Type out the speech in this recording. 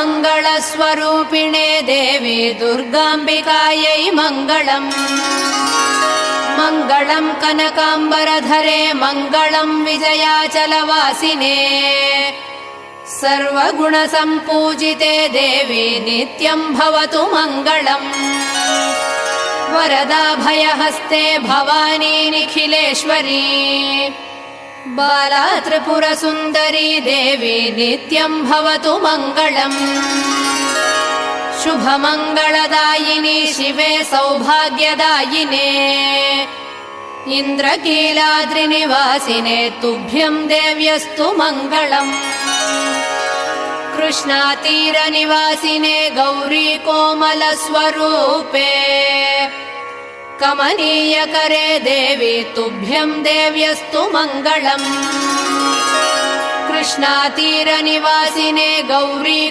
सर्वमङ्गलस्वरूपिणे देवी दुर्गाम्बिकायै मङ्गलम्। मङ्गलम् कनकाम्बरधरे मङ्गलम् विजयाचलवासिने सर्वगुणसम्पूजिते देवी नित्यम् भवतु मङ्गलम्। वरदाभयहस्ते भवानी निखिलेश्वरी बाला त्रिपुरसुन्दरी देवी नित्यम् भवतु मङ्गलम्। शुभमङ्गलदायिनी शिवे सौभाग्यदायिने इन्द्रकीलाद्रिनिवासिने तुभ्यम् देव्यस्तु मङ्गलम्। कृष्णातीरनिवासिने गौरी कोमलस्वरूपे कमनीयकरे देवी तुभ्यम् देव्यस्तु मङ्गलम्। कृष्णातीरनिवासिने गौरी